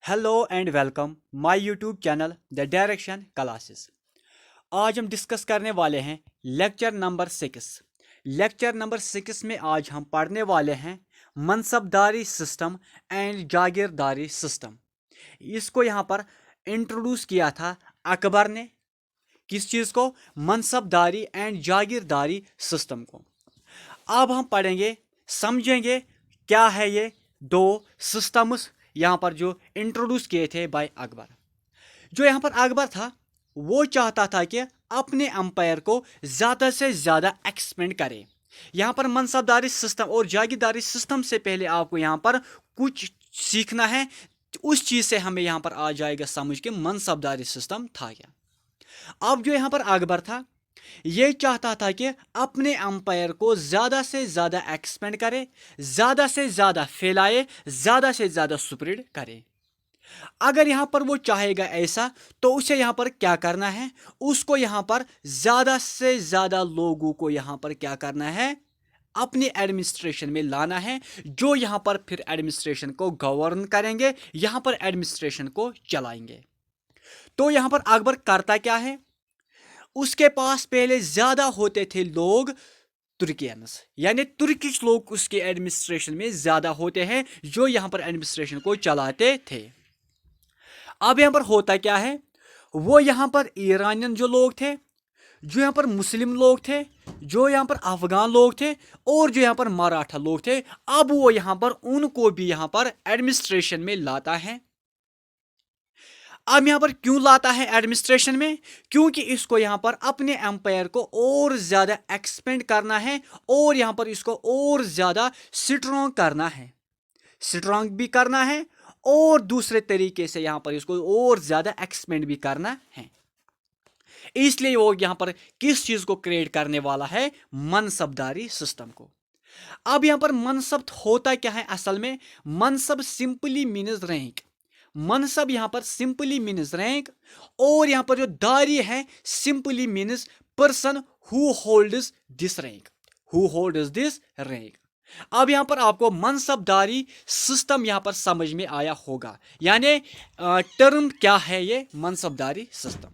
Hello and welcome my YouTube channel the direction classes. आज हम discuss करने वाले हैं लेक्चर नंबर 6 में आज हम पढ़ने वाले हैं मनसबदारी सिस्टम एंड जागीरदारी सिस्टम। इसको यहाँ पर इंट्रोड्यूस किया था अकबर ने। किस चीज़ को? मनसबदारी एंड जागीरदारी सिस्टम को। अब हम पढ़ेंगे, समझेंगे क्या है ये दो सिस्टम्स यहाँ पर जो इंट्रोड्यूस किए थे बाय अकबर। जो यहाँ पर अकबर था वो चाहता था कि अपने अंपायर को ज़्यादा से ज़्यादा एक्सपेंड करे। यहाँ पर मनसबदारी सिस्टम और जागीरदारी सिस्टम से पहले आपको यहाँ पर कुछ सीखना है। उस चीज़ से हमें यहाँ पर आ जाएगा समझ के मनसबदारी सिस्टम था क्या। अब जो यहाँ पर अकबर था ये चाहता था कि अपने अंपायर को ज़्यादा से ज़्यादा एक्सपेंड करे, ज़्यादा से ज़्यादा फैलाए, ज़्यादा से ज़्यादा स्प्रेड करे। अगर यहाँ पर वो चाहेगा ऐसा तो उसे यहाँ पर क्या करना है? उसको यहाँ पर ज़्यादा से ज़्यादा लोगों को यहाँ पर क्या करना है? अपने एडमिनिस्ट्रेशन में लाना है, जो यहाँ पर फिर एडमिनिस्ट्रेशन को गवर्न करेंगे, यहाँ पर एडमिनिस्ट्रेशन को चलाएंगे। तो यहाँ पर अकबर करता क्या है? उसके पास पहले ज़्यादा होते थे लोग तुर्कियंस, यानी तुर्किश लोग उसके एडमिनिस्ट्रेशन में ज़्यादा होते हैं, जो यहाँ पर एडमिनिस्ट्रेशन को चलाते थे। अब यहाँ पर होता क्या है? वो यहाँ पर ईरानियन जो लोग थे, जो यहाँ पर मुस्लिम लोग थे, जो यहाँ पर अफगान लोग थे और जो यहाँ पर मराठा लोग थे, अब वो यहाँ पर उनको भी यहाँ पर एडमिनिस्ट्रेशन में लाता है। अब यहाँ पर क्यों लाता है एडमिनिस्ट्रेशन में? क्योंकि इसको यहाँ पर अपने एम्पायर को और ज़्यादा एक्सपेंड करना है और यहाँ पर इसको और ज़्यादा स्ट्रॉन्ग करना है, स्ट्रॉन्ग भी करना है और दूसरे तरीके से यहाँ पर इसको और ज़्यादा एक्सपेंड भी करना है। इसलिए वो यहाँ पर किस चीज़ को क्रिएट करने वाला है? मनसबदारी सिस्टम को। अब यहाँ पर मनसब होता क्या है असल में? मनसब सिंपली मीन्स रैंक। मनसब यहाँ पर सिंपली मीन्स रैंक और यहाँ पर जो दारी है simply means person who holds this rank, who holds this rank. अब यहाँ पर आपको मनसबदारी सिस्टम यहाँ पर समझ में आया होगा, यानी टर्म क्या है ये मनसबदारी सिस्टम।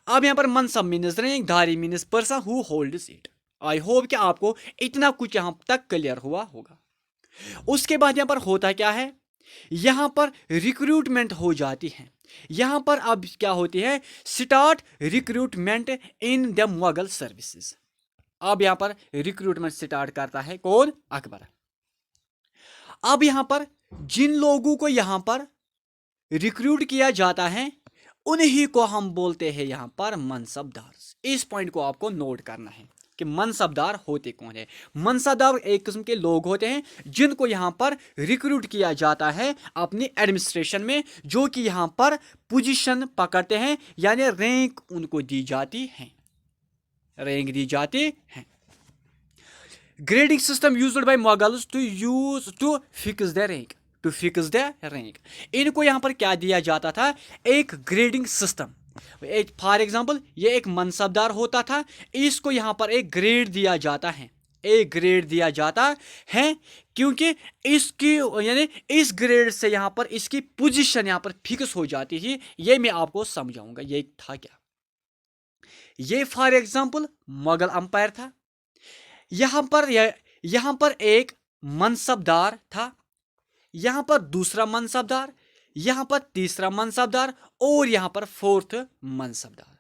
अब यहाँ पर मनसब मीन्स रैंक, दारी means person who holds it. I hope कि आपको इतना कुछ यहाँ तक क्लियर हुआ होगा। उसके बाद यहाँ पर होता क्या है? यहाँ पर रिक्रूटमेंट हो जाती है। यहाँ पर अब क्या होती है? Start recruitment in the Mughal services. अब यहाँ पर रिक्रूटमेंट स्टार्ट करता है कौन? अकबर। अब यहाँ पर जिन लोगों को यहाँ पर रिक्रूट किया जाता है उन्हीं को हम बोलते हैं यहाँ पर मनसबदार। इस पॉइंट को आपको नोट करना है कि मनसबदार होते कौन है। मनसबदार एक किस्म के लोग होते हैं जिनको यहाँ पर रिक्रूट किया जाता है अपनी एडमिनिस्ट्रेशन में, जो कि यहाँ पर पोजीशन पकड़ते हैं, यानी रैंक उनको दी जाती है, रैंक दी जाती है। Grading system used by Mughals to fix the rank, to fix the rank. इनको यहाँ पर क्या दिया जाता था? एक ग्रेडिंग सिस्टम। एक फॉर एग्जांपल ये एक मनसबदार होता था, इसको यहाँ पर एक ग्रेड दिया जाता है, एक ग्रेड दिया जाता है, क्योंकि इसकी यानी इस ग्रेड से यहाँ पर इसकी पोजीशन यहाँ पर फिक्स हो जाती थी। ये मैं आपको समझाऊंगा ये था क्या। ये फॉर एग्जांपल मुगल अंपायर था। यहाँ पर एक मनसबदार था, यहाँ पर दूसरा मनसबदार, यहाँ पर तीसरा मनसबदार और यहाँ पर फोर्थ मनसबदार।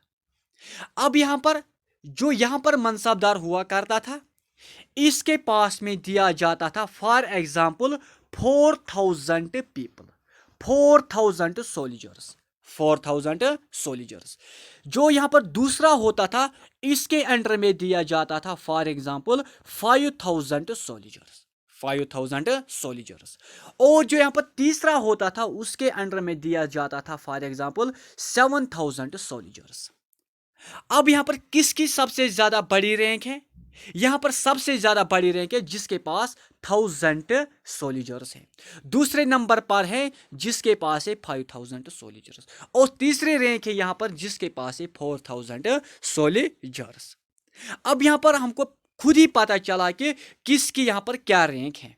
अब यहाँ पर मनसबदार हुआ करता था, इसके पास में दिया जाता था for example 4000 people, 4000 soldiers, 4000 soldiers. जो यहाँ पर दूसरा होता था इसके अंडर में दिया जाता था फॉर एग्जाम्पल 5000 सोल्जर्स, 5000 सोल्जर्स। और जो यहाँ पर तीसरा होता था उसके अंडर में दिया जाता था फॉर एग्जाम्पल 7000 सोल्जर्स। अब यहाँ पर किसकी सबसे ज्यादा बड़ी रैंक है? यहाँ पर सबसे ज्यादा बड़ी रैंक है जिसके पास 1000 सोल्जर्स है। दूसरे नंबर पर है जिसके पास है 5000 सोल्जर्स और तीसरे रैंक है यहाँ पर जिसके पास है 4000 सोल्जर्स। अब यहाँ पर हमको खुद ही पता चला कि किसकी यहाँ पर क्या रैंक है।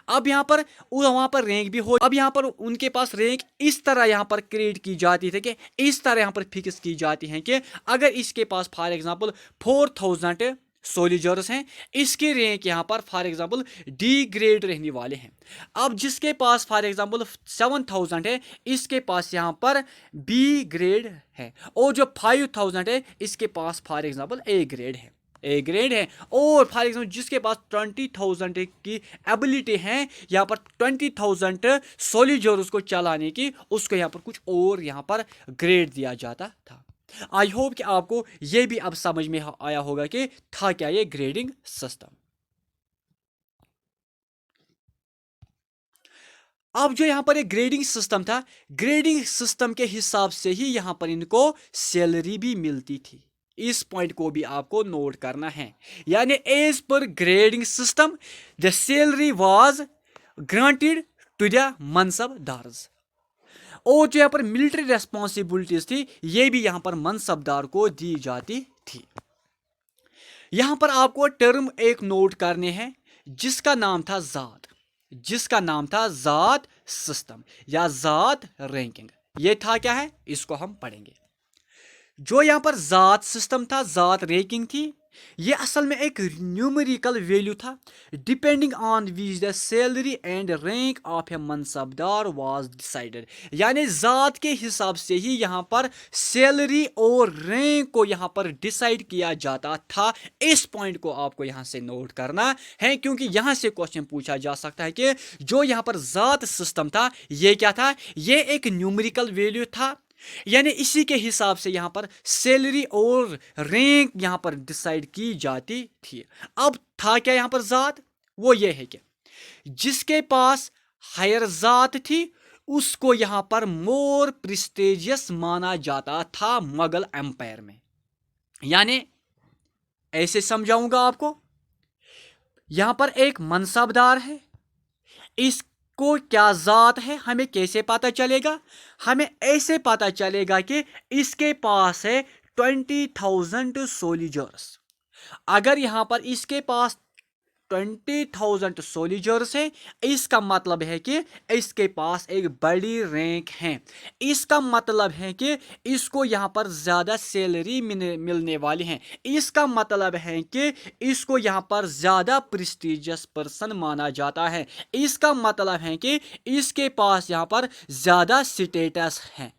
अब यहाँ पर वहाँ पर रैंक भी हो, अब यहाँ पर उनके पास रैंक इस तरह यहाँ पर क्रिएट की जाती थी कि इस तरह यहाँ पर फिक्स की जाती हैं कि अगर इसके पास फॉर एग्जांपल 4000 सोल्जर्स हैं, इसके रैंक यहाँ पर फॉर एग्जांपल डी ग्रेड रहने वाले हैं। अब जिसके पास फॉर एग्जांपल 7000 है, इसके पास यहाँ पर बी ग्रेड है, और जो 5000 है इसके पास फॉर एग्जांपल ए ग्रेड है, ए ग्रेड है। और फॉर एग्जाम्पल जिसके पास 20,000 की एबिलिटी है यहाँ पर 20,000 सोल्जर्स को चलाने की, उसको यहाँ पर कुछ और यहाँ पर ग्रेड दिया जाता था। आई होप कि आपको ये भी अब समझ में आया होगा कि था क्या ये ग्रेडिंग सिस्टम। अब जो यहाँ पर एक ग्रेडिंग सिस्टम था, ग्रेडिंग सिस्टम के हिसाब से ही यहाँ पर इनको सैलरी भी मिलती थी। इस पॉइंट को भी आपको नोट करना है, यानी as per grading system the salary was granted to the mansabdars. और जो यहाँ पर मिलिट्री रेस्पॉन्सिबिलिटीज थी, ये भी यहाँ पर मनसबदार को दी जाती थी। यहाँ पर आपको टर्म एक नोट करने हैं जिसका नाम था जात, जिसका नाम था जात सिस्टम या जात रैंकिंग। ये था क्या है, इसको हम पढ़ेंगे। जो यहाँ पर जात सिस्टम था, जात रैंकिंग थी, ये असल में एक न्यूमेरिकल वैल्यू था depending on which the salary and rank of A mansabdar was decided. यानी जात के हिसाब से ही यहाँ पर सैलरी और रैंक को यहाँ पर डिसाइड किया जाता था। इस पॉइंट को आपको यहाँ से नोट करना है, क्योंकि यहाँ से क्वेश्चन पूछा जा सकता है कि जो यहाँ पर जात सिस्टम था ये क्या था, ये एक न्यूमेरिकल वैल्यू था, यानी इसी के हिसाब से यहां पर सैलरी और रैंक यहां पर डिसाइड की जाती थी। अब था क्या यहां पर जात, वो ये है कि जिसके पास हायर जात थी उसको यहां पर मोर प्रेस्टिजियस माना जाता था मुगल एम्पायर में। यानी ऐसे समझाऊंगा आपको, यहां पर एक मनसबदार है, इस को क्या जात है हमें कैसे पता चलेगा, हमें ऐसे पता चलेगा कि इसके पास है 20,000 सोल्जर्स। अगर यहां पर इसके पास 20,000 सोल्जर्स है, इसका मतलब है कि इसके पास एक बड़ी रैंक है, इसका मतलब है कि इसको यहाँ पर ज़्यादा सैलरी मिलने वाली है, इसका मतलब है कि इसको यहाँ पर ज़्यादा प्रेस्टिजियस पर्सन माना जाता है, इसका मतलब है कि इसके पास यहाँ पर ज़्यादा स्टेटस है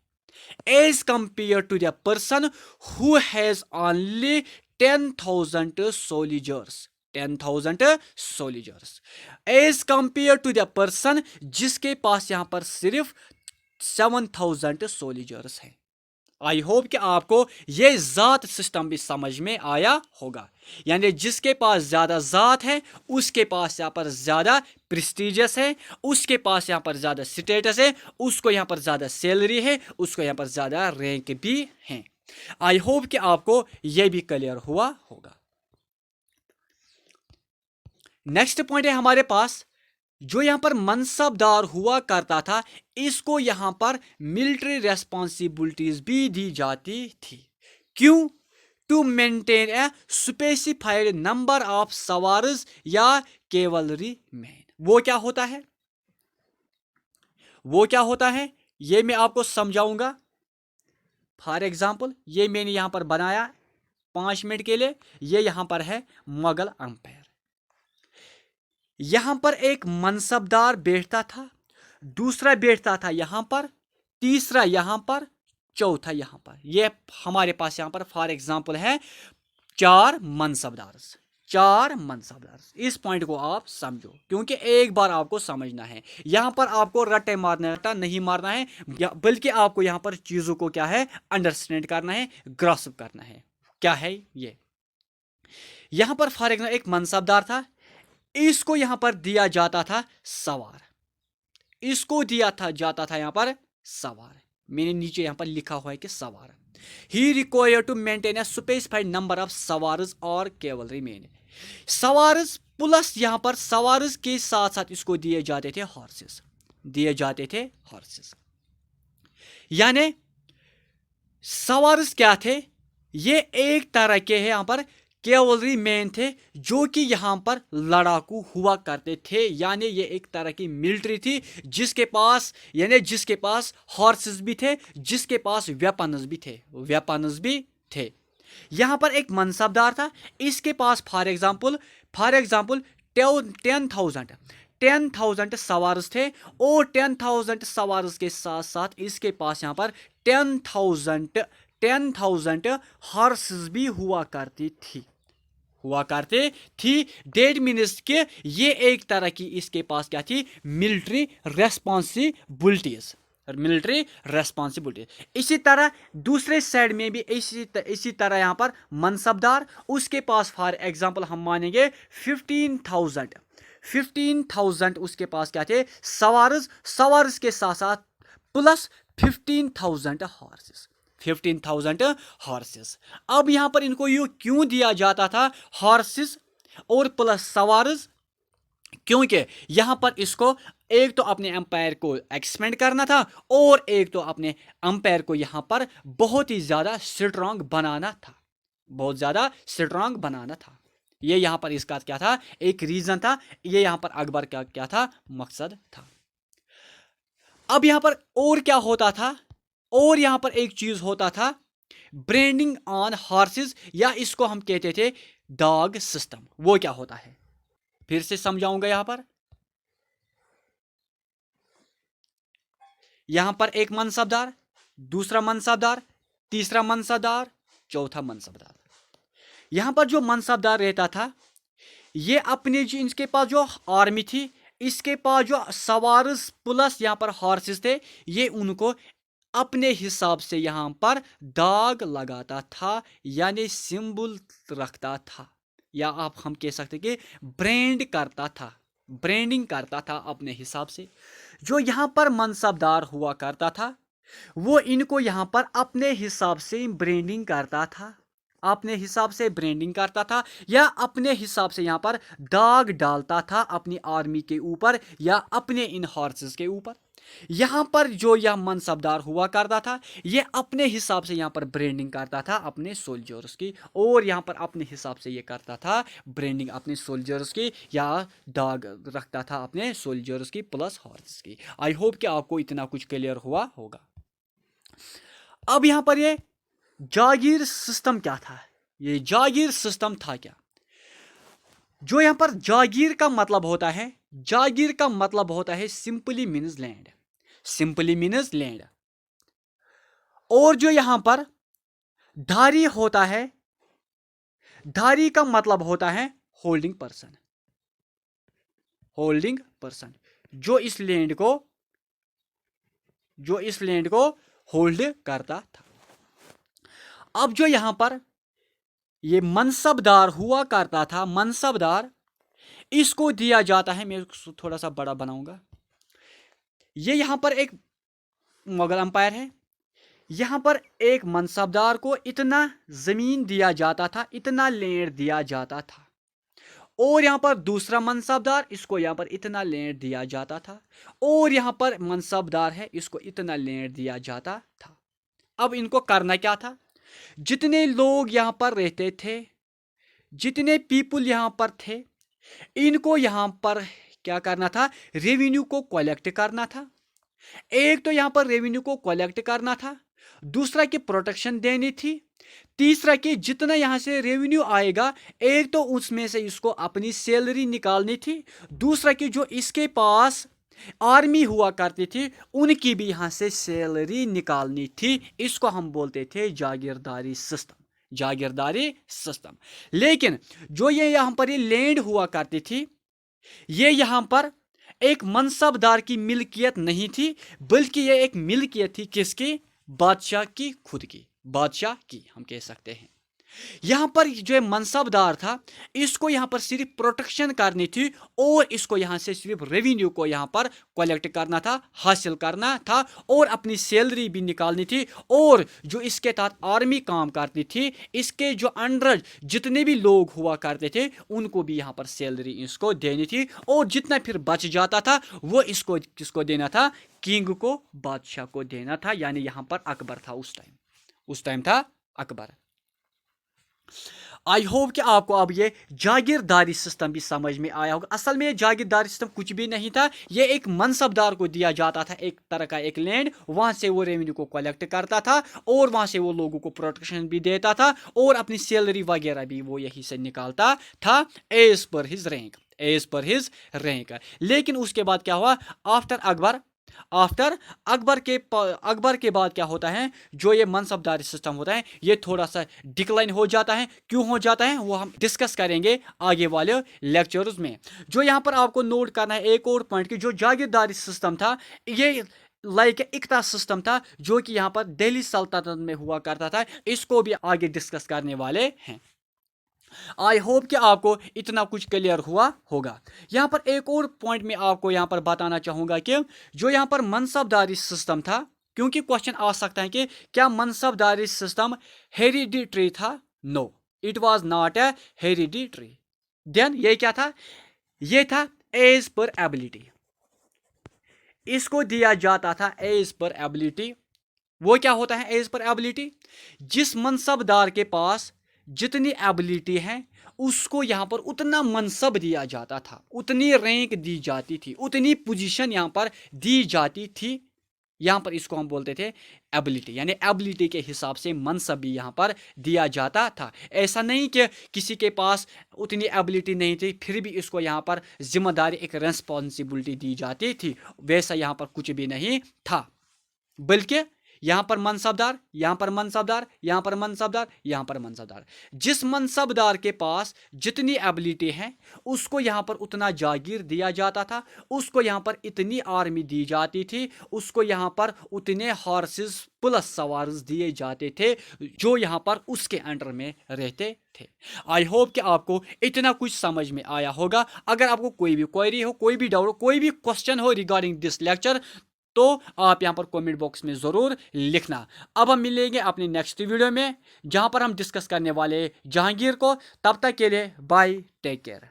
as compare to the person who has only 10,000 soldiers, 10,000 soldiers as compare to the person जिसके पास यहां पर सिर्फ 7,000 सोल्जर्स है। आई होप कि आपको ये जात सिस्टम भी समझ में आया होगा, यानी जिसके पास ज्यादा जात है उसके पास यहाँ पर ज्यादा प्रेस्टिजियस है, उसके पास यहाँ पर ज्यादा स्टेटस है, उसको यहाँ पर ज्यादा सैलरी है, उसको यहाँ पर ज्यादा रैंक भी है। आई होप कि आपको ये भी क्लियर हुआ होगा। नेक्स्ट पॉइंट है हमारे पास, जो यहां पर मनसबदार हुआ करता था इसको यहां पर मिलिट्री रेस्पॉन्सिबिलिटीज भी दी जाती थी। क्यों? To maintain a specified number of sowars या कैवलरी मैन। वो क्या होता है, वो क्या होता है ये मैं आपको समझाऊंगा। फॉर एग्जाम्पल ये मैंने यहां पर बनाया 5 मिनट के लिए, ये यहां पर है मुगल एम्पायर। यहां पर एक मनसबदार बैठता था, दूसरा बैठता था यहां पर, तीसरा यहां पर, चौथा यहां पर। ये हमारे पास यहां पर फॉर एग्जांपल है 4 मनसबदार, 4 मनसबदार। इस पॉइंट को आप समझो, क्योंकि एक बार आपको समझना है, यहां पर आपको रट्टे मारना रट्टा नहीं मारना है, बल्कि आपको यहां पर चीजों को क्या है अंडरस्टैंड करना है, ग्रास्प करना है। क्या है ये, यहां पर फॉर एग्जाम्पल एक मनसबदार था, इसको यहां पर दिया जाता था सवार, इसको दिया था जाता था यहां पर सवार। मैंने नीचे यहां पर लिखा हुआ है कि सवार, ही require to maintain a specified number of sowars और कैवलरी मैन। सवार्स प्लस यहां पर सवार्स के साथ साथ इसको दिए जाते थे हॉर्सेस, दिए जाते थे हॉर्सेस। यानी सवार्स क्या थे, ये एक तरह के हैं यहां पर कैवलरी मैन थे जो कि यहाँ पर लड़ाकू हुआ करते थे, यानी ये एक तरह की मिलिट्री थी जिसके पास हॉर्सेस भी थे, जिसके पास वेपन्स भी थे। यहाँ पर एक मनसबदार था, इसके पास फॉर एग्जाम्पल 10,000 सवारस थे, और 10,000 सवारस के साथ साथ इसके पास यहाँ पर 10,000 हॉर्सेस भी हुआ करती थी। डेट मीन्स कि ये एक तरह की इसके पास क्या थी, मिलिट्री रेस्पॉन्सिबिलिटीज। इसी तरह दूसरे साइड में भी इसी तरह यहाँ पर मनसबदार, उसके पास फॉर एग्जाम्पल हम मानेंगे 15,000 उसके पास क्या थे, सवारस के साथ साथ प्लस 15,000 हॉर्सेस। अब यहां पर इनको यू क्यों दिया जाता था हॉर्सेस और प्लस सवारस, क्योंकि यहां पर इसको एक तो अपने अंपायर को एक्सपेंड करना था, और एक तो अपने अंपायर को यहां पर बहुत ज्यादा स्ट्रांग बनाना था। ये यहां पर इसका क्या था, एक रीजन था, ये यहां पर अकबर का क्या था, मकसद था। अब यहां पर और क्या होता था, और यहां पर एक चीज होता था, ब्रांडिंग ऑन हॉर्सेस, या इसको हम कहते थे डॉग सिस्टम। वो क्या होता है, फिर से समझाऊंगा। यहां पर एक मनसबदार, दूसरा मनसबदार, तीसरा मनसबदार, चौथा मनसबदार। यहां पर जो मनसबदार रहता था, ये अपने जो इनके पास जो आर्मी थी, इसके पास जो सवारस प्लस यहां पर हॉर्सेस थे, ये उनको अपने हिसाब से यहां पर दाग लगाता था, यानी सिंबल रखता था, या आप हम कह सकते कि ब्रांडिंग करता था अपने हिसाब से। जो यहां पर मनसबदार हुआ करता था, वो इनको यहां पर अपने हिसाब से ब्रांडिंग करता था, या अपने हिसाब से यहां पर दाग डालता था अपनी आर्मी के ऊपर या अपने इन हॉर्सेस के ऊपर। यहां पर जो यह मनसबदार हुआ करता था, यह अपने हिसाब से यहां पर ब्रांडिंग करता था अपने सोल्जर्स की, और यहां पर अपने हिसाब से यह करता था ब्रांडिंग अपने सोल्जर्स की, या दाग रखता था अपने सोल्जर्स की प्लस हॉर्सेस की। आई होप कि आपको इतना कुछ क्लियर हुआ होगा। अब यहां पर ये जागीर सिस्टम क्या था, ये जागीर सिस्टम था क्या। जो यहां पर जागीर का मतलब होता है सिंपली मीन्स लैंड। और जो यहां पर धारी होता है, धारी का मतलब होता है होल्डिंग पर्सन, जो इस लैंड को होल्ड करता था। अब जो यहां पर ये मनसबदार हुआ करता था, इसको दिया जाता है, मैं इसको थोड़ा सा बड़ा बनाऊंगा। ये यहां पर एक मुगल अंपायर है, यहां पर एक मनसबदार को इतना जमीन दिया जाता था, इतना लैंड दिया जाता था, और यहां पर दूसरा मनसबदार, इसको यहां पर इतना लैंड दिया जाता था, और यहां पर मनसबदार है, इसको इतना लैंड दिया जाता था। अब इनको करना क्या था, जितने लोग यहां पर रहते थे, जितने पीपुल यहां पर थे, इनको यहां पर क्या करना था, रेवेन्यू को कलेक्ट करना था। एक तो यहां पर रेवेन्यू को कलेक्ट करना था, दूसरा की प्रोटेक्शन देनी थी, तीसरा कि जितना यहां से रेवेन्यू आएगा, एक तो उसमें से इसको अपनी सैलरी निकालनी थी, दूसरा कि जो इसके पास आर्मी हुआ करती थी, उनकी भी यहां से सैलरी निकालनी थी। इसको हम बोलते थे जागीरदारी सिस्टम। लेकिन जो ये यहां पर ये लैंड हुआ करती थी, ये यहां पर एक मनसबदार की मिल्कियत नहीं थी, बल्कि ये एक मिल्कियत थी किसकी, बादशाह की, खुद की, बादशाह की हम कह सकते हैं। यहां पर जो मनसबदार था, इसको यहां पर सिर्फ प्रोटेक्शन करनी थी, और इसको यहां से सिर्फ रेवेन्यू को यहां पर कलेक्ट करना था, हासिल करना था, और अपनी सैलरी भी निकालनी थी, और जो इसके तहत आर्मी काम करती थी, इसके जो अंडर जितने भी लोग हुआ करते थे, उनको भी यहां पर सैलरी इसको देनी थी, और जितना फिर बच जाता था वो इसको किसको देना था, किंग को, बादशाह को देना था, यानी यहां पर अकबर था उस टाइम था अकबर। आई होप कि आपको अब ये जागीरदारी सिस्टम भी समझ में आया होगा। असल में ये जागीरदारी सिस्टम कुछ भी नहीं था, ये एक मनसबदार को दिया जाता था एक तरह का एक लैंड, वहां से वो रेवेन्यू को कलेक्ट करता था और वहां से वो लोगों को प्रोटेक्शन भी देता था और अपनी सैलरी वगैरह भी वो यहीं से निकालता था as per his rank, as per his rank. लेकिन उसके बाद क्या हुआ, आफ्टर अकबर, आफ्टर अकबर के बाद क्या होता है, जो ये मनसबदारी सिस्टम होता है ये थोड़ा सा डिक्लाइन हो जाता है। क्यों हो जाता है वो हम डिस्कस करेंगे आगे वाले लेक्चर्स में। जो यहाँ पर आपको नोट करना है एक और पॉइंट की, जो जागीरदारी सिस्टम था ये लाइक इकता सिस्टम था जो कि यहाँ पर दिल्ली सल्तनत में हुआ करता था, इसको भी आगे डिस्कस करने वाले हैं। आई होप कि आपको इतना कुछ क्लियर हुआ होगा। यहाँ पर एक और पॉइंट में आपको यहाँ पर बताना चाहूंगा कि जो यहाँ पर मनसबदारी सिस्टम था, क्योंकि क्वेश्चन आ सकता है कि क्या मनसबदारी सिस्टम हेरिडिटरी था? No, it was not a hereditary. Then ये क्या था, ये था एज पर एबिलिटी, इसको दिया जाता था एज पर एबिलिटी। वो क्या होता है एज पर एबिलिटी, जिस मनसबदार के पास जितनी एबिलिटी है उसको यहां पर उतना मनसब दिया जाता था, उतनी रैंक दी जाती थी, उतनी पोजीशन यहां पर दी जाती थी। यहां पर इसको हम बोलते थे एबिलिटी, यानी एबिलिटी के हिसाब से मनसब भी यहां पर दिया जाता था। ऐसा नहीं कि किसी के पास उतनी एबिलिटी नहीं थी फिर भी इसको यहां पर जिम्मेदारी, एक रेस्पॉन्सिबिलिटी दी जाती थी, वैसा यहां पर कुछ भी नहीं था। बल्कि यहां पर मनसबदार, यहां पर मनसबदार, यहां पर मनसबदार, यहां पर मनसबदार, जिस मनसबदार के पास जितनी एबिलिटी है उसको यहां पर उतना जागीर दिया जाता था, उसको यहां पर इतनी आर्मी दी जाती थी, उसको यहां पर उतने हॉर्सेस प्लस सवार्स दिए जाते थे जो यहां पर उसके अंडर में रहते थे। आई होप कि आपको इतना कुछ समझ में आया होगा। अगर आपको कोई भी क्वेरी हो, कोई भी डाउट हो, कोई भी क्वेश्चन हो रिगार्डिंग दिस लेक्चर, तो आप यहां पर कमेंट बॉक्स में जरूर लिखना। अब हम मिलेंगे अपनी नेक्स्ट वीडियो में जहां पर हम डिस्कस करने वाले जहांगीर को। तब तक के लिए बाय, टेक केयर।